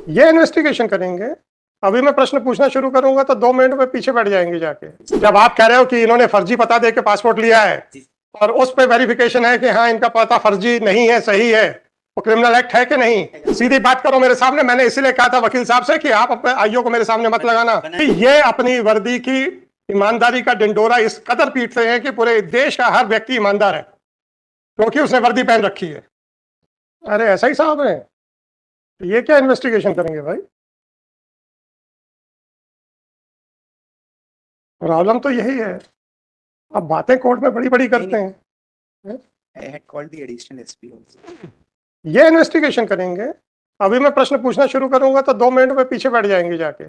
ये इन्वेस्टिगेशन करेंगे। अभी मैं प्रश्न पूछना शुरू करूंगा तो 2 मिनट में पीछे बैठ जाएंगे जाके। जब आप कह रहे हो कि इन्होंने फर्जी पता देके पासपोर्ट लिया है और उस पे वेरिफिकेशन है कि हाँ इनका पता फर्जी नहीं है, सही है, वो क्रिमिनल एक्ट है कि नहीं? सीधी बात करो मेरे सामने। मैंने इसीलिए कहा था वकील साहब से कि आप अपने आईओ को मेरे सामने मत लगाना। ये अपनी वर्दी की ईमानदारी का डिंडोरा इस कदर पीटते हैं कि पूरे देश का हर व्यक्ति ईमानदार है क्योंकि उसने वर्दी पहन रखी है। अरे ऐसा ही साहब है, ये क्या इन्वेस्टिगेशन करेंगे भाई? प्रॉब्लम तो यही है, अब बातें कोर्ट में बड़ी बड़ी करते हैं। I had called the additional SP also. ये इन्वेस्टिगेशन करेंगे। अभी मैं प्रश्न पूछना शुरू करूंगा तो 2 मिनट में पीछे बैठ जाएंगे जाके।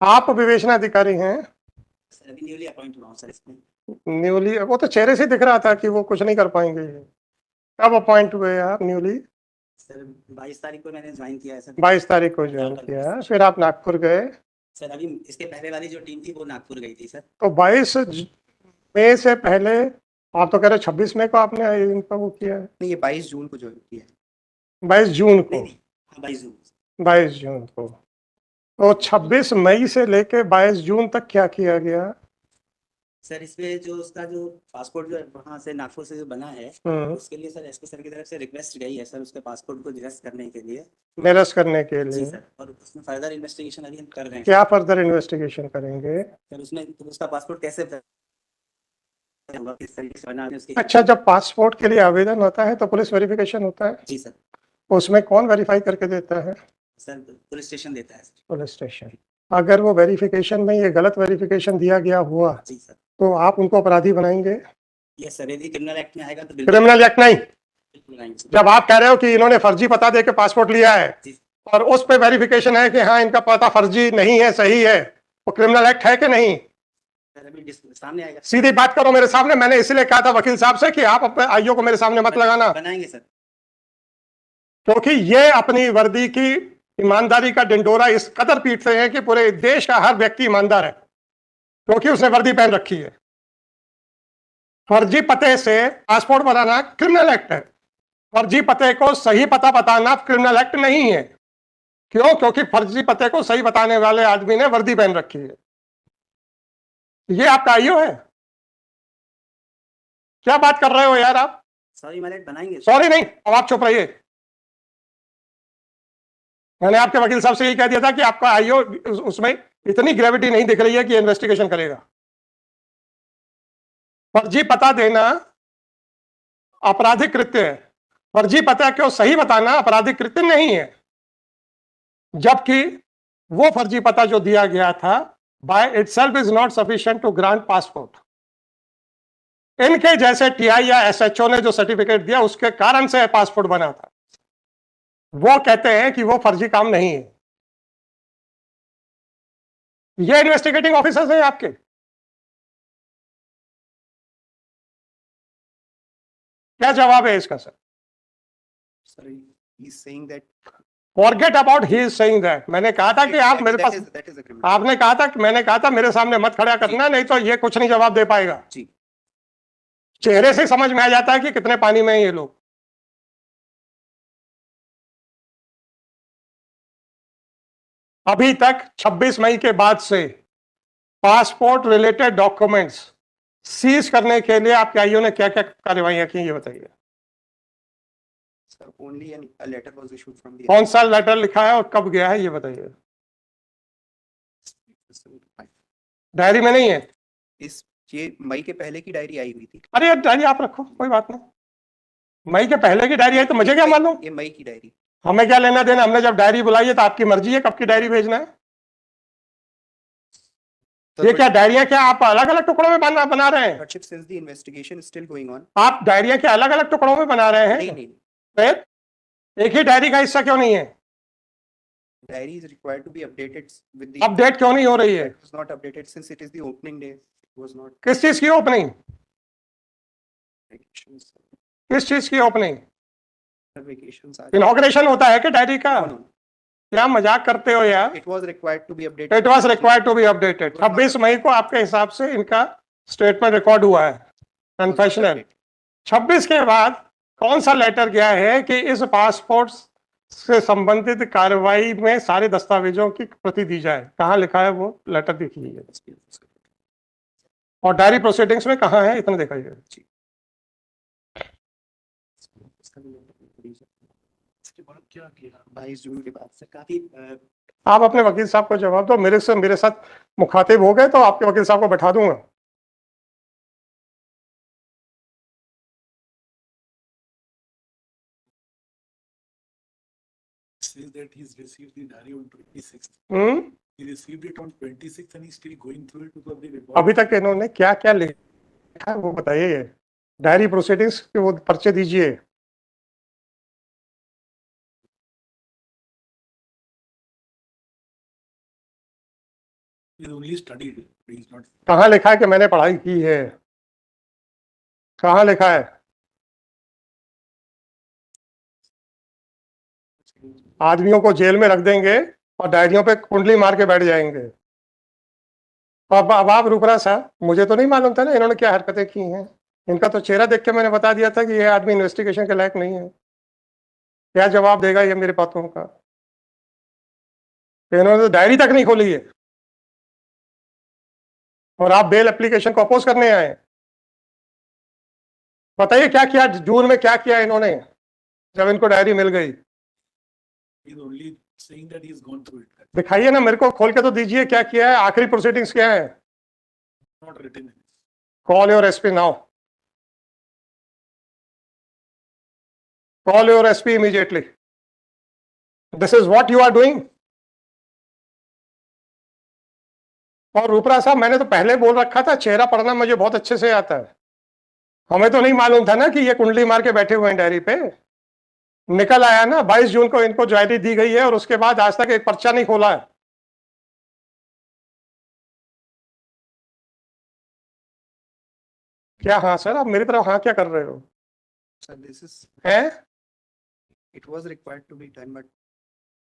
आप विवेचना अधिकारी हैं? सर अभी न्यूली अपॉइंट हुआ हूं सर इसमें। न्यूली? वो तो चेहरे से दिख रहा था कि वो कुछ नहीं कर पाएंगे। कब अपॉइंट हुए आप न्यूली? सर 22 तारीख को मैंने ज्वाइन किया है सर। 22 तारीख को ज्वाइन किया, फिर आप नागपुर गए? सर अभी इसके पहले वाली जो टीम थी वो नागपुर गई थी सर। तो 22 मई से पहले आप तो कह रहे 26 मई को आपने इनका वो किया है? नहीं, ये 22 जून को ज्वाइन किया है। 22 जून को? नहीं, हाँ 22 जून। 22 जून को। तो 26 मई से लेके 22 जून तक क्या किया गया? सर इसमें जो उसका जो पासपोर्ट जो वहाँ से नागपुर से जो बना है उसके लिए सर एसपी सर की तरफ से रिक्वेस्ट गई है सर उसके पासपोर्ट को निरस्त करने के लिए। निरस्त करने के जी लिए? सर, और उसमें फर्दर इन्वेस्टिगेशन अभी हम कर रहे हैं। क्या फर्दर इन्वेस्टिगेशन करेंगे? सर उसमें तो उसका पासपोर्ट कैसे होगा, किस तरीके से बना है उसकी। अच्छा, जब पासपोर्ट के लिए आवेदन होता है तो पुलिस वेरिफिकेशन होता है? जी सर। उसमें कौन वेरीफाई करके देता है? सर पुलिस स्टेशन देता है सर। Police station. अगर वो वेरिफिकेशन में ये गलत वेरिफिकेशन दिया गया हुआ जी सर, तो आप उनको अपराधी बनाएंगे? ये सर यदि क्रिमिनल एक्ट में आएगा तो क्रिमिनल एक्ट नहीं। बिल्कुल बनाएंगे। जब आप कह रहे हो कि इन्होंने फर्जी पता देके पासपोर्ट लिया है और उस पे वेरिफिकेशन है कि हाँ इनका पता फर्जी नहीं है, सही है, वो क्रिमिनल एक्ट है कि नहीं? सर अभी सामने आएगा। सीधी बात करो मेरे सामने। मैंने इसीलिए कहा था वकील साहब से कि आप अपने आईओ को मेरे सामने मत लगाना, बनाएंगे सर, क्योंकि ये अपनी वर्दी की ईमानदारी का डिंडोरा इस कदर पीटते हैं कि पूरे देश का हर व्यक्ति ईमानदार है क्योंकि उसने वर्दी पहन रखी है। फर्जी पते से पासपोर्ट बनाना क्रिमिनल एक्ट है। फर्जी पते को सही पता बताना क्रिमिनल एक्ट नहीं है। क्यों? क्योंकि फर्जी पते को सही बताने वाले आदमी ने वर्दी पहन रखी है। ये आपका आईओ है? क्या बात कर रहे हो यार आप? सॉरी मैलेट बनाएंगे। सॉरी नहीं, अब आप चुप रहिए। मैंने आपके वकील साहब से यही कह दिया था कि आपका आईओ उसमें इतनी ग्रेविटी नहीं दिख रही है कि इन्वेस्टिगेशन करेगा। फर्जी पता देना आपराधिक कृत्य है। फर्जी पता क्यों सही बताना आपराधिक कृत्य नहीं है, जबकि वो फर्जी पता जो दिया गया था by itself is not sufficient to grant passport. इनके जैसे टीआई या एसएचओ ने जो सर्टिफिकेट दिया उसके कारण से पासपोर्ट बना था। वो कहते हैं कि वो फर्जी काम नहीं है। ये इन्वेस्टिगेटिंग ऑफिसर्स हैं आपके। क्या जवाब है इसका sir? Sir he is saying that forget about he is saying that. मैंने कहा था कि आप मेरे पास, आपने कहा था कि मैंने कहा था मेरे सामने मत खड़ा करना, नहीं तो ये कुछ नहीं जवाब दे पाएगा। चेहरे से समझ में आ जाता है कि कितने पानी में हैं ये लोग। अभी तक 26 मई के बाद से पासपोर्ट रिलेटेड डॉक्यूमेंट्स सीज करने के लिए आपके आईओ ने क्या क्या कार्रवाइयां की, ये बताइए। Only a letter was issued from the कौन सा लेटर लिखा है और कब गया है, ये बताइए। डायरी में नहीं है? ये मई के पहले की डायरी आई हुई थी। अरे यार डायरी आप रखो, कोई बात नहीं। मई के पहले की डायरी आई तो मुझे क्या मालूम? ये मई की डायरी, हमें क्या लेना देना? हमने जब डायरी बुलाई है तो आपकी मर्जी है कब की डायरी भेजना है। तो ये क्या डायरियां क्या आप अलग अलग टुकड़ों में बना रहे हैं? Since the investigation is still going on, आप डायरियां क्या अलग अलग टुकड़ों में बना रहे हैं? नहीं। फिर एक ही डायरी का हिस्सा क्यों नहीं है? Diary is required to be updated with the update क्यों नहीं हो रही है? It was not updated since it is the opening day. It was not. किस चीज की ओपनिंग? किस चीज की ओपनिंग? इनॉग्रेशन होता है कि डायरी का? क्या मजाक करते हो यार? It was required to be updated. It was required to be updated. 26 मई को आपके हिसाब से इनका स्टेटमेंट रिकॉर्ड हुआ है कन्फेशनल। 26 के बाद कौन सा लेटर गया है कि इस पासपोर्ट से संबंधित कार्रवाई में सारे दस्तावेजों की प्रति दी जाए? कहाँ लिखा है वो लेटर? दिखिए। और डायरी प्रोसीडिंग्स में कहाँ है, इतना दिखाइए। क्या किया 22 जून के बाद से काफी आप अपने वकील साहब को जवाब दो। मेरे साथ मुखातिब हो गए तो आपके वकील साहब को बैठा दूंगा। Says that he's received the diary on 26th. He received it on 26th and he's still going through it because the report. अभी तक इन्होंने क्या क्या लिखा है वो बताइए। डायरी प्रोसीडिंग्स के वो पर्चे दीजिए। He's only studied it. He's not. कहाँ लिखा है कि मैंने पढ़ाई की है? कहाँ लिखा है? आदमियों को जेल में रख देंगे और डायरियों पे कुंडली मार के बैठ जाएंगे। अब आप रूपरा साहब, मुझे तो नहीं मालूम था ना इन्होंने क्या हरकतें की हैं। इनका तो चेहरा देख के मैंने बता दिया था कि ये आदमी इन्वेस्टिगेशन के लायक नहीं है। क्या जवाब देगा ये मेरी बातों का? इन्होंने तो डायरी तक नहीं खोली है और आप बेल एप्लीकेशन को अपोज करने आए। बताइए क्या किया जून में, क्या किया इन्होंने जब इनको डायरी मिल गई? He's only saying that he's gone through it. दिखाइए ना, मेरे को खोल के तो दीजिए क्या किया है, आखिरी प्रोसीडिंग्स क्या है। Not written in it. Call your SP now. Call your SP immediately. This is what you are doing. और रूपरा साहब, मैंने तो पहले बोल रखा था चेहरा पढ़ना मुझे बहुत अच्छे से आता है। हमें तो नहीं मालूम था ना कि ये कुंडली मार के बैठे हुए हैं डायरी पे। निकल आया ना 22 जून को इनको डायरी दी गई है और उसके बाद आज तक एक पर्चा नहीं खोला है। क्या हाँ सर, आप मेरी तरफ हाँ क्या कर रहे हो? Sir, this is हैं? it was required to be done, but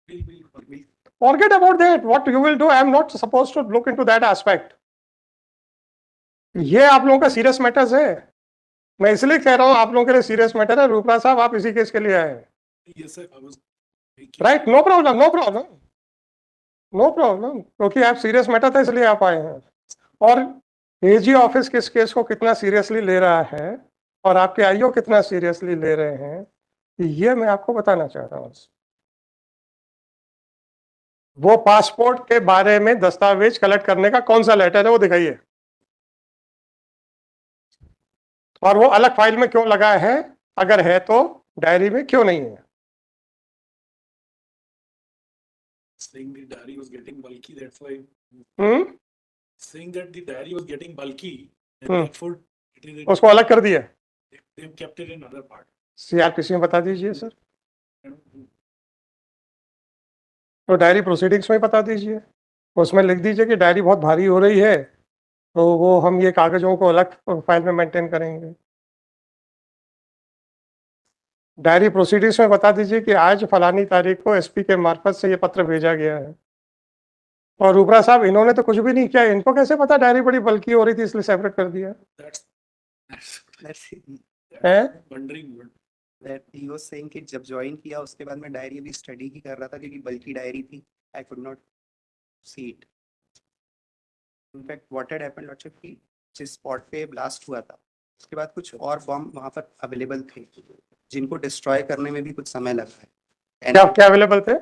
we'll Forget about that. What you will do, I am not supposed to look into that aspect. ये आप लोगों का सीरियस मैटर्स है। मैं इसलिए कह रहा हूँ आप लोगों के लिए सीरियस मैटर है। रूपरा साहब, आप इसी केस के लिए आए हैं। Yes, sir. I was. Right, no problem, no problem, no problem, क्योंकि आप सीरियस मैटर था इसलिए आप आए हैं। और एजी ऑफिस किस केस को कितना सीरियसली ले रहा है और आपके आईओ कितना सीरियसली ले रहे हैं, ये मैं आपको बताना चाह रहा हूँ। वो पासपोर्ट के बारे में दस्तावेज कलेक्ट करने का कौन सा लेटर है वो दिखाइए, और वो अलग फाइल में क्यों लगा है, अगर है तो डायरी में क्यों नहीं है? Saying the diary was getting bulky, that's why. Saying that the diary was getting bulky, and therefore it is. उसको अलग कर दिया। They've kept it in another part. CrPC में बता दीजिए सर, तो डायरी प्रोसीडिंग्स में बता दीजिए, उसमें लिख दीजिए कि डायरी बहुत भारी हो रही है तो वो हम ये कागजों को अलग फाइल में मेंटेन करेंगे। डायरी प्रोसीडिंग्स में बता दीजिए कि आज फलानी तारीख को एसपी के मार्फत से ये पत्र भेजा गया है। और रूपरा साहब, इन्होंने तो कुछ भी नहीं किया, इनको कैसे पता डायरी बड़ी बल्कि हो रही थी इसलिए सेपरेट कर दिया? Wondering that he was saying कि जब ज्वाइन किया उसके बाद मैं डायरी अभी स्टडी ही कर रहा था क्योंकि बल्कि डायरी थी, I could not see it. In fact, what had happened lordship की जिस स्पॉट पे ब्लास्ट हुआ था उसके बाद कुछ और बम वहां पर अवेलेबल थे जिनको डिस्ट्रॉय करने में भी कुछ समय लगा है। क्या क्या अवेलेबल थे?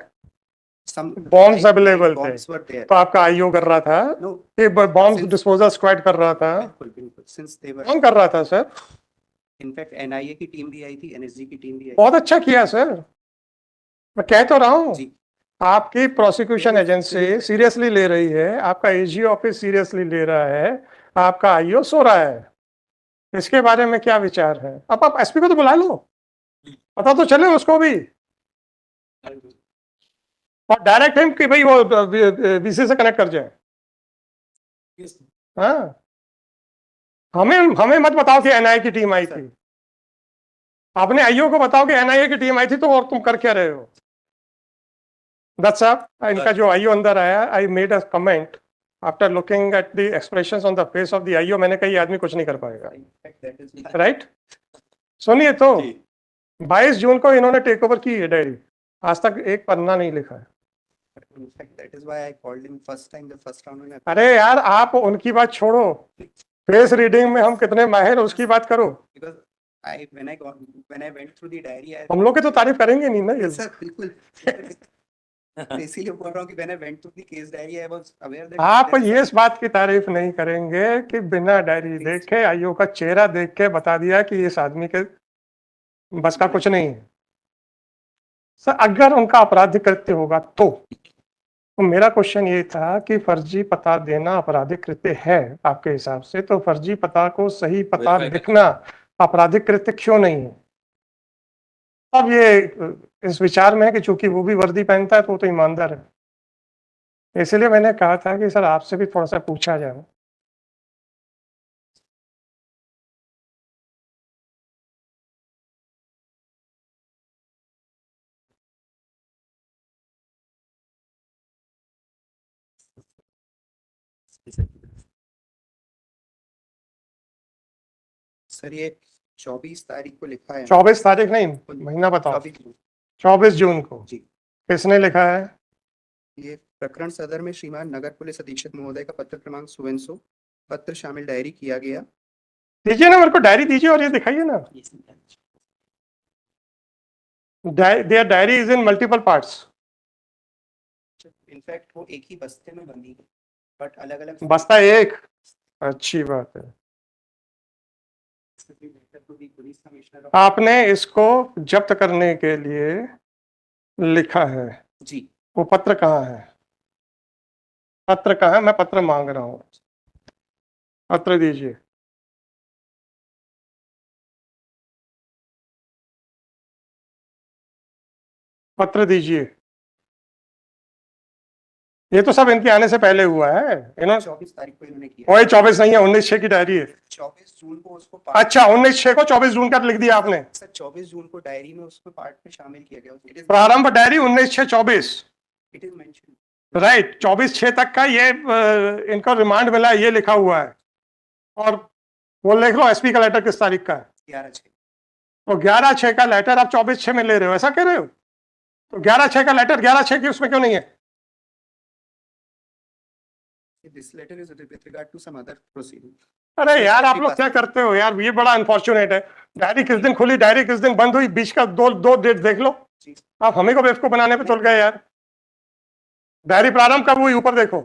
बॉम्ब्स अवेलेबल थे तो आपका आईओ कर रहा था? ये बॉम्ब डिस्पोजल स्क्वाड कर रहा था? बिल्कुल, सिंस दे वर कौन कर रहा था सर? इनफैक्ट एनआईए की टीम भी आई थी, एनएसजी की टीम भी आई। बहुत अच्छा किया सर, मैं कह तो रहा हूँ आपकी प्रोसिक्यूशन एजेंसी सीरियसली ले रही है, आपका एजी ऑफिस सीरियसली ले रहा है, आपका आईओ सो रहा है। इसके बारे में क्या विचार है? अब आप एसपी को तो बुला लो, पता तो चले उसको भी, और डायरेक्ट हिम कि भाई वो वीसी से कनेक्ट कर जाए। हाँ, हमें मत बताओ कि एनआईए की टीम आई थी, आपने आईओ को बताओ कि एनआईए की टीम आई थी तो और तुम कर क्या रहे हो? दत्त साहब, इनका जो आईओ अंदर आया, I made a comment after looking at the expressions on the face of the IO, मैंने कहा ये आदमी कुछ नहीं कर पाएगा। राइट, सुनिए तो 22 जून को इन्होंने टेक ओवर की है डायरी, आज तक एक पन्ना नहीं लिखा है। In fact, that is why I called him first time, the first round when I अरे यार आप उनकी बात छोड़ो, फेस रीडिंग में हम कितने माहिर हैं उसकी बात करो। because when I went through the diary, I हम लोग की तो तारीफ करेंगे नहीं ना ये। sir बिल्कुल तो इसीलिए बोल रहा हूँ कि when I went through the case diary, I was aware that आप there is ये इस बात की तारीफ नहीं करेंगे कि बिना डायरी देखे आईओ का चेहरा देख के बता दिया कि इस आदमी के बस का कुछ नहीं है। सर अगर उनका आपराधिक कृत्य होगा तो मेरा क्वेश्चन ये था कि फर्जी पता देना आपराधिक कृत्य है आपके हिसाब से, तो फर्जी पता को सही पता लिखना आपराधिक कृत्य क्यों नहीं है? अब ये इस विचार में है कि चूंकि वो भी वर्दी पहनता है तो वो तो ईमानदार है, इसलिए मैंने कहा था कि सर आपसे भी थोड़ा सा पूछा जाए। सर ये 24 तारीख को लिखा है। 24 तारीख नहीं, महीना बताओ। 24 जून को जी। किसने लिखा है? ये प्रकरण सदर में श्रीमान नगर पुलिस अधीक्षक महोदय का पत्र क्रमांक सुवेंसो पत्र शामिल डायरी किया गया। दीजिए ना मेरे को डायरी दीजिए और ये दिखाइए ना। There diary is in multiple parts. In fact वो एक ही बस्ते में बंदी है बट अलग अलग बस्ता एक, अच्छी बात है। आपने इसको जब्त करने के लिए लिखा है जी। वो पत्र कहाँ है? पत्र कहाँ है? मैं पत्र मांग रहा हूँ, पत्र दीजिए। पत्र दीजिए। ये तो सब इनके आने से पहले हुआ है। इन्होंने 24 तारीख को इन्होंने किया। वही 24 नहीं है, 19/6 की डायरी है। 24 जून को उसको अच्छा 19/6 को 24 जून का लिख दिया आपने। सर 24 जून को डायरी में उसको पार्ट में शामिल किया गया। प्रारंभ diary 19/6/24। It is mention right, 24/6 तक का ये इनका रिमांड मिला है, ये लिखा हुआ है। और वो लिख लो एसपी का लेटर किस तारीख का है? 11/6। तो 11/6 का लेटर आप 24/6 में ले रहे हो, ऐसा कह रहे हो? तो 11/6 का लेटर 11/6 की उसमें क्यों नहीं है? This letter is with regard to some other proceeding. अरे यार आप लोग क्या करते हो यार, ये बड़ा अनफॉर्चुनेट है। डायरी किस दिन खुली, डायरी किस दिन बंद हुई, बीच का दो डेट देख लो। आप हमें को बेवकूफ बनाने पे चल गए यार। डायरी प्रारंभ कब हुई ऊपर देखो,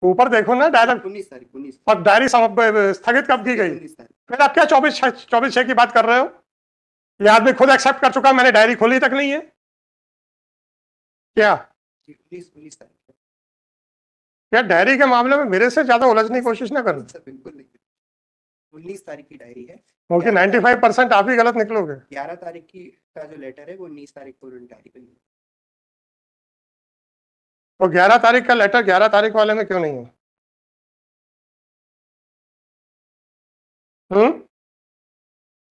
ऊपर देखो ना डायरेक्ट। 19 तारीख 19। और डायरी स्थगित कब की गई? फिर आप क्या 24/6 की बात कर रहे हो? ये आदमी खुद एक्सेप्ट कर चुका, मैंने डायरी खोली तक नहीं है क्या? 19 तारीख। क्या डायरी के मामले में मेरे से ज्यादा उलझने की कोशिश ना करना। सर बिल्कुल नहीं, 19 तारीख की डायरी है। क्योंकि 95% आप ही गलत निकलोगे। 11 तारीख की का जो लेटर है वो 19 तारीख को उन्होंने डायरी में। तो 11 तारीख का लेटर 11 तारीख वाले में क्यों नहीं है?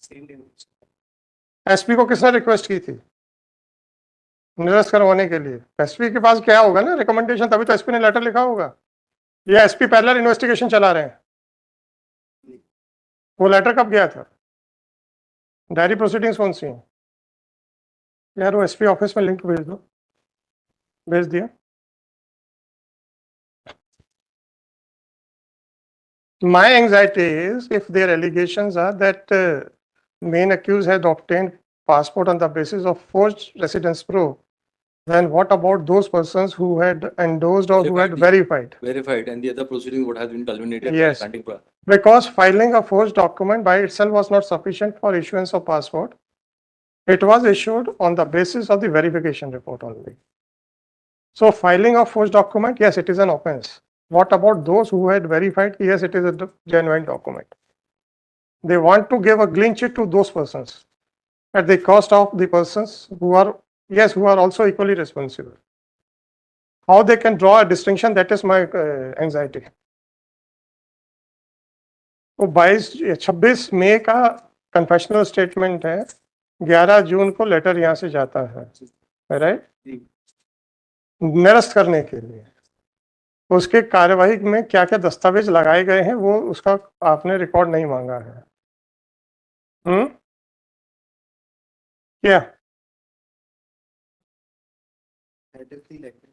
Same day. एसपी को किसने रिक्वेस्ट की थी निरस्त करवाने के लिए? एसपी के पास क्या होगा ना रिकमेंडेशन, तभी तो एसपी ने लेटर लिखा होगा। ये एसपी पैरेलल इन्वेस्टिगेशन चला रहे हैं। वो लेटर कब गया था? डायरी प्रोसीडिंग्स कौन सी हैं यार? वो एसपी ऑफिस में लिंक भेज दो। भेज दिया। My anxiety is if their allegations are that main accused had obtained passport on the basis of forged residence proof, then what about those persons who had endorsed or who had verified? Verified, and the other proceeding would have been culminated. Yes. Granting Because filing a forged document by itself was not sufficient for issuance of passport. It was issued on the basis of the verification report only. So filing a forged document, yes, it is an offense. What about those who had verified, yes, it is a genuine document? They want to give a clean sheet to those persons at the cost of the persons who are, yes, who are also equally responsible. How they can draw a distinction, that is my anxiety. तो 26 मई का confessional statement है, 11 जून को letter यहाँ से जाता है, right, निरस्त करने के लिए। उसके कार्यवाही में क्या क्या दस्तावेज लगाए गए हैं वो उसका आपने रिकॉर्ड नहीं मांगा है। क्या? That is the letter.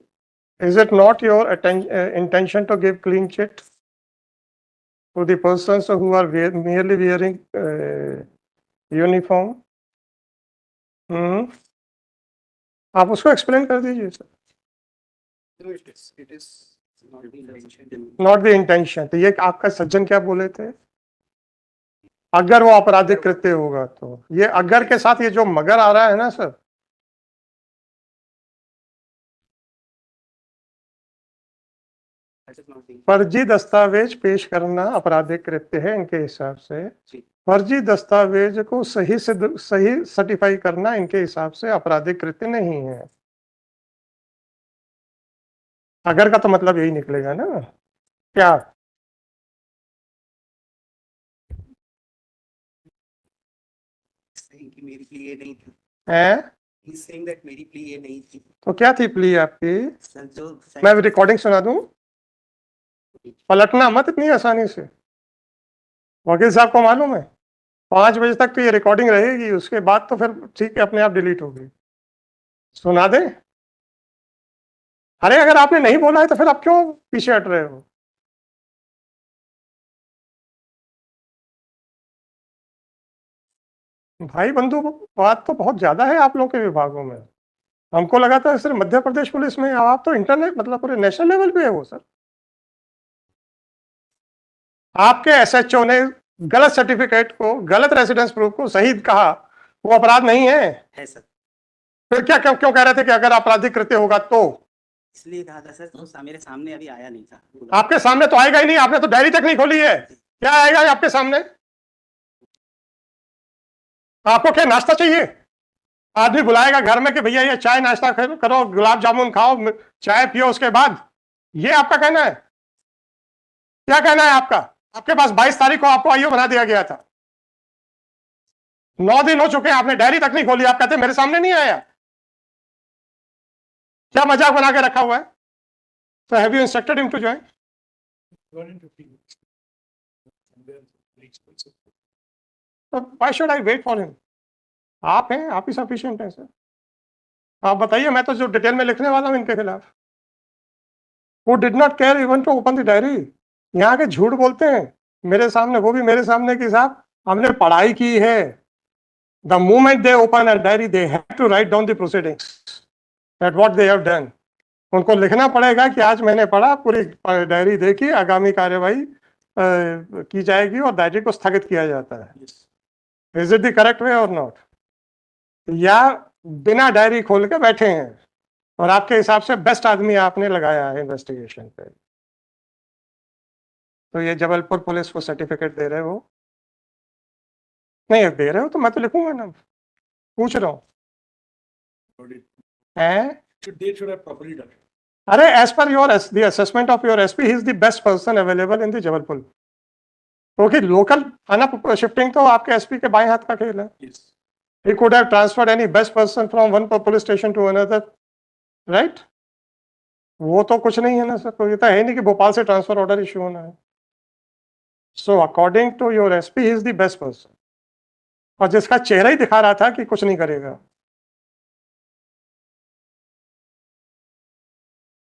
Is it not your intention to give clean chit to the persons who are merely wearing uniform? आप उसको एक्सप्लेन कर दीजिए sir. No, it is not the intention. Not the intention. तो ये आपका सज्जन क्या बोले थे? अगर वो आपराधिक कृत्य होगा तो. ये अगर के साथ ये जो मगर आ रहा है ना sir, That is not the फर्जी दस्तावेज पेश करना आपराधिक कृत्य है इनके हिसाब से. जी. फर्जी दस्तावेज को सही सर्टिफाई करना इनके हिसाब से आपराधिक कृत्य नहीं है. अगर का तो मतलब यही निकलेगा ना. क्या? saying कि मेरी plea ये नहीं थी. है? He's saying that मेरी plea ये नहीं थी. तो क्या थी प्ली आपकी? सर जो मैं रिकॉर्डिंग सुना दूं? पलटना मत इतनी आसानी से. वकील साहब को मालूम है 5 बजे तक तो ये रिकॉर्डिंग रहेगी, उसके बाद तो फिर ठीक है अपने आप डिलीट होगी. सुना दे. अरे अगर आपने नहीं बोला है तो फिर आप क्यों पीछे हट रहे हो? भाई बंधु, बात तो बहुत ज्यादा है आप लोगों के विभागों में. हमको लगा था सिर्फ मध्य प्रदेश पुलिस में, आप तो इंटरनेट मतलब पूरे नेशनल लेवल पे है वो सर. आपके एसएचओ ने गलत सर्टिफिकेट को, गलत रेसिडेंस प्रूफ को सही कहा, वो अपराध नहीं है सर. फिर क्या क्यों कह रहे थे कि अगर आपराधिक कृत्य होगा तो? इसलिए कहा था सर, तो मेरे सामने अभी आया नहीं था. आपके सामने तो आएगा ही नहीं, आपने तो डायरी तक नहीं खोली है. क्या आएगा आपके सामने? आपको क्या नाश्ता चाहिए? आदमी बुलाएगा घर में कि भैया ये चाय नाश्ता करो, गुलाब जामुन खाओ, चाय पियो, उसके बाद ये आपका कहना है? क्या कहना है आपका? आपके पास 22 तारीख को आपको आईओ बना दिया गया था. 9 दिन हो चुके हैं, आपने डायरी तक नहीं खोली, आप कहते मेरे सामने नहीं आया. क्या मजाक बना के रखा हुआ है? So have you instructed him to join? So why should I wait for him? आप हैं, आप ही सफिशिएंट हैं सर. आप बताइए, मैं तो जो डिटेल में लिखने वाला हूं इनके खिलाफ. वो did not care even to open the diary. यहाँ के झूठ बोलते हैं मेरे सामने, वो भी मेरे सामने कि साहब हमने पढ़ाई की है. The moment they open a diary they have to write down the proceedings that what they have done. उनको लिखना पड़ेगा कि आज मैंने पढ़ा, पूरी डायरी देखी, आगामी कार्यवाही की जाएगी और डायरी को स्थगित किया जाता है. Is it the correct way और नॉट? या बिना डायरी खोल के बैठे हैं और आपके हिसाब से बेस्ट आदमी आपने लगाया है इन्वेस्टिगेशन पे. तो ये जबलपुर पुलिस को सर्टिफिकेट दे रहे हो? नहीं दे रहे हो तो मैं तो लिखूंगा ना. पूछ रहा हूँ हैं? They should have properly done it. अरे as per your the assessment of your SP, he is the best person available in the Jabalpur. क्योंकि लोकल थाना शिफ्टिंग तो आपके एसपी के बाएं हाथ का खेल है. Yes. He could have transferred any best person from one police station to another, right? वो तो कुछ नहीं है ना सर, कोई तो है नहीं कि भोपाल से ट्रांसफर ऑर्डर इशू होना है. So according to your SP he is the best person, और जिसका चेहरा ही दिखा रहा था कि कुछ नहीं करेगा.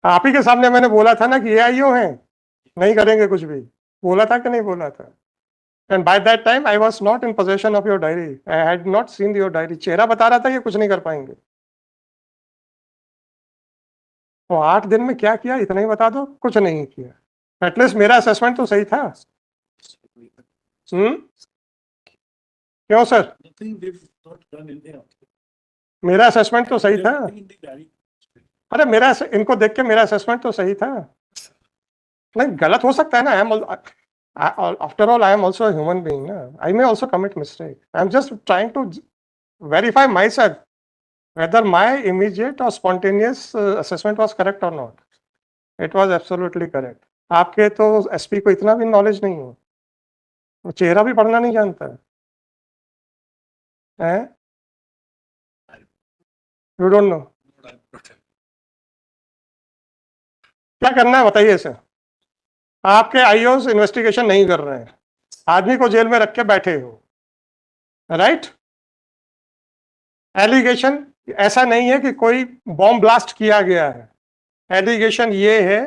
आप ही के सामने मैंने बोला था ना कि ये आईओ हैं, नहीं करेंगे कुछ भी. बोला था कि नहीं बोला था? And by that time I was not in possession of your diary. I had not seen your diary. चेहरा बता रहा था कि कुछ नहीं कर पाएंगे. तो 8 दिन में क्या किया इतना ही बता दो. कुछ नहीं किया. एटलीस्ट मेरा असेसमेंट तो सही था. क्यों sir? Nothing they've not done in there. मेरा असेसमेंट तो सही था. Everything in the diary. अरे मेरा इनको देख के मेरा असेसमेंट तो सही था. नहीं गलत हो सकता है ना. After all, I am also a human being. I may also commit mistake. I am just trying to verify myself whether my immediate or spontaneous assessment was correct or not. It was absolutely correct. आपके तो SP को इतना भी knowledge नहीं है, वो चेहरा भी पढ़ना नहीं जानता है. You don't know. क्या करना है बताइए सर. आपके आईओस इन्वेस्टिगेशन नहीं कर रहे हैं, आदमी को जेल में रख के बैठे हो, राइट? एलिगेशन ऐसा नहीं है कि कोई बॉम्ब ब्लास्ट किया गया है, एलिगेशन ये है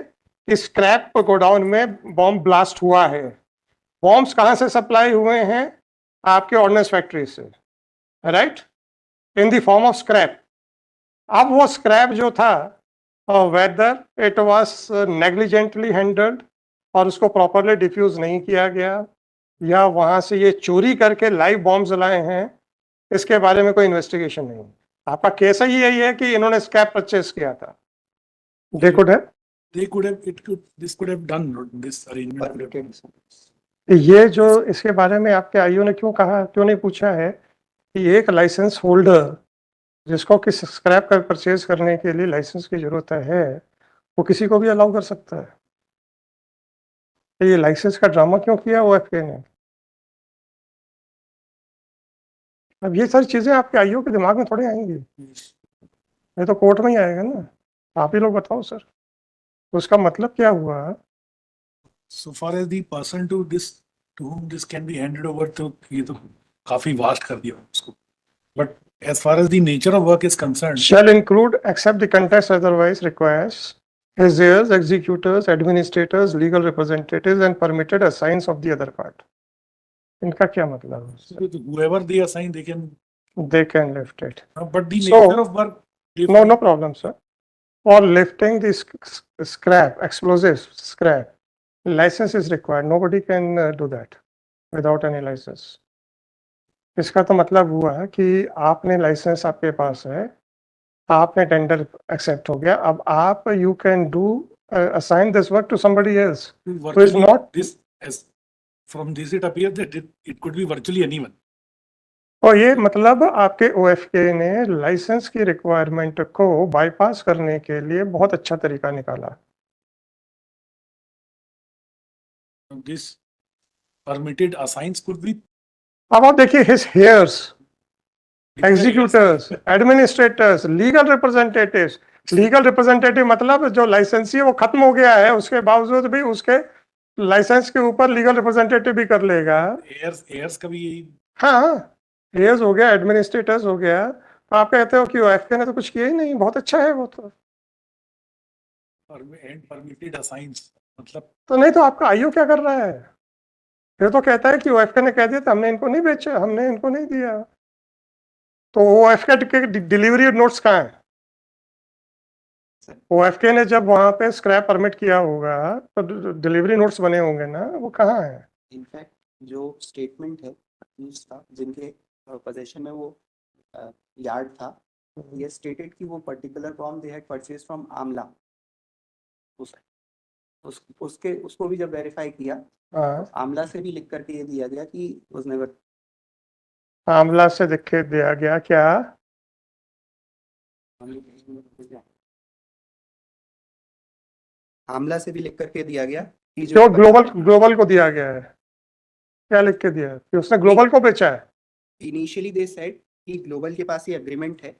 कि स्क्रैप गोडाउन में बॉम्ब ब्लास्ट हुआ है। बॉम्ब्स कहाँ से सप्लाई हुए हैं? आपके ऑर्डिनेंस फैक्ट्री से, right, in the form of scrap. अब वो स्क्रैप जो था, whether it was negligently handled और उसको प्रॉपरली डिफ्यूज नहीं किया गया, या वहां से ये चोरी करके लाइव बॉम्ब जलाए हैं, इसके बारे में कोई इन्वेस्टिगेशन नहीं। आपका केस ही यही है कि इन्होंने स्क्रैप परचेस किया था। दे कुड है, this could have done this arrangement. could have done. ये जो इसके बारे में आपके आईओ ने क्यों कहा, क्यों नहीं पूछा है कि एक लाइसेंस होल्डर जिसको किस स्क्रैप कर परचेज करने के लिए लाइसेंस की जरूरत है, वो किसी को भी अलाउ कर सकता है? तो ये लाइसेंस का ड्रामा क्यों किया ओएफके ने? अब ये सारी चीजें आपके आईओ के दिमाग में थोड़ी आएंगी, ये तो कोर्ट में ही आएगा ना। आप ही लोग बताओ सर, उसका मतलब क्या हुआ? So far as the person to whom this can be handed over to, ये तो काफी वास्ट कर दिया उसको. But as far as the nature of work is concerned, Shall include except the context otherwise requires heirs, executors, administrators, legal representatives and permitted assigns of the other part. इनका क्या मतलब है? whoever they assign, They can lift it. but the So- nature of work. No problem, sir. For lifting this scrap, explosives scrap, license is required. Nobody can do that without any license. इसका तो मतलब हुआ कि आपने licence आपके पास है, आपने tender accept हो गया, अब आप you can do assign this work to somebody else who is not. This, as from this it appears that it could be virtually anyone. और ये मतलब आपके ओएफके ने लाइसेंस की रिक्वायरमेंट को बाईपास करने के लिए बहुत अच्छा तरीका निकाला। This permitted assigns could be अब आप देखिए his hairs, executors, administrators, legal representatives. Legal representative मतलब जो लाइसेंसी है वो खत्म हो गया है, उसके बावजूद भी उसके लाइसेंस के ऊपर लीगल रिप्रेजेंटेटिव भी कर लेगा। heirs का भी यही. हाँ, हेयर्स हो गया, एडमिनिस्ट्रेटर्स हो गया। तो आप कहते हो कि ओएफके ने तो कुछ किया ही नहीं, बहुत अच्छा है वो तो। Permitted assigns मतलब तो नहीं तो आपका आईओ क्या कर रहा है? फिर तो कहता है कि ओएफके ने कह दिया था हमने इनको नहीं बेचा, हमने इनको नहीं दिया। तो ओएफके के डिलीवरी नोट्स कहाँ है? ओएफके ने जब वहां पे स्क्रैप परमिट किया होगा तो डिलीवरी नोट्स बने होंगे ना, वो कहाँ है? इनफैक्ट जो स्टेटमेंट है था जिनके पोजीशन में वो यार्ड था, ये स्टेटेड कि वो particular bomb they had purchase from Amla. उसको भी जब वेरीफाई किया, हाँ, आमला से भी लिख करके ये दिया गया कि वाज नेवर। आमला से लिख के दिया गया क्या? आमला से भी लिख करके दिया गया कि जो ग्लोबल को दिया गया है, क्या लिख के दिया है कि उसने ग्लोबल को बेचा है? इनिशियली दे सेड कि ग्लोबल के पास ये एग्रीमेंट है।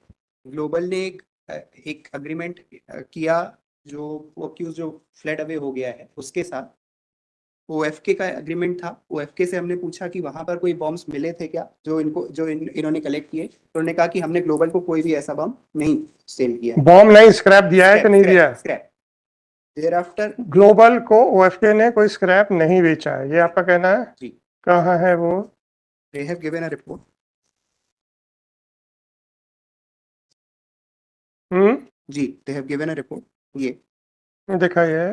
ग्लोबल ने एक एग्रीमेंट किया जो अक्यूज जो फ्लड अवे हो गया है उसके साथ। ओएफके का एग्रीमेंट था। ओएफके से हमने पूछा कि वहां पर कोई बॉम्ब्स मिले थे क्या जो इन्होंने कलेक्ट किए, तो उन्होंने कहा कि हमने ग्लोबल को कोई भी ऐसा बम नहीं सेल किया है। बॉम्ब नहीं, स्क्रैप दिया है कि नहीं दिया है? स्क्रैप। देयरआफ्टर ग्लोबल को ओएफके ने कोई स्क्रैप नहीं बेचा है, ये आपका कहना है? जी। कहाँ है वो? They have given a report. जी, they have given a report. ये दिखाइए।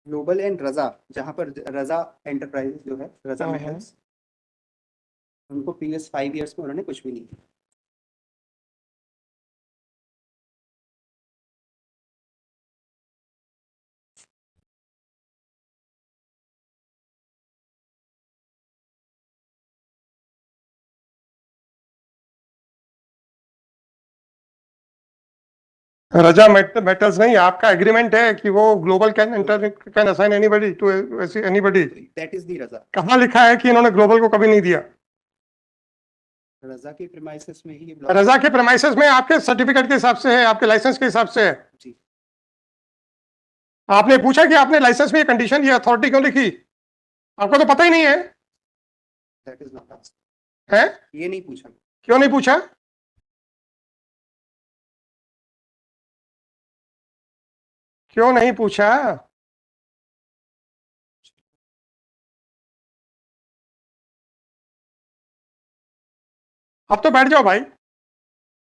ग्लोबल एंड रजा, जहां पर रजा एंटरप्राइजेस जो है, रजा हाँ, मेटल्स, उनको प्रीवियस 5 इयर्स में उन्होंने कुछ भी नहीं किया। रजा मेटल्स नहीं, आपका एग्रीमेंट है कि वो global can assign anybody to anybody. That is the रजा। कहाँ लिखा है कि इन्होंने ग्लोबल को कभी नहीं दिया? रजा के प्रीमाइसेस में ही रजा के प्रेमाइसेस में आपके सर्टिफिकेट के हिसाब से है, आपके लाइसेंस के हिसाब से है। जी। आपने पूछा कि आपने लाइसेंस में ये कंडीशन, ये अथॉरिटी क्यों लिखी? आपको तो पता ही नहीं है। That is not asked. है? ये नहीं पूछा. क्यों नहीं पूछा? क्यों नहीं पूछा? अब तो बैठ जाओ भाई.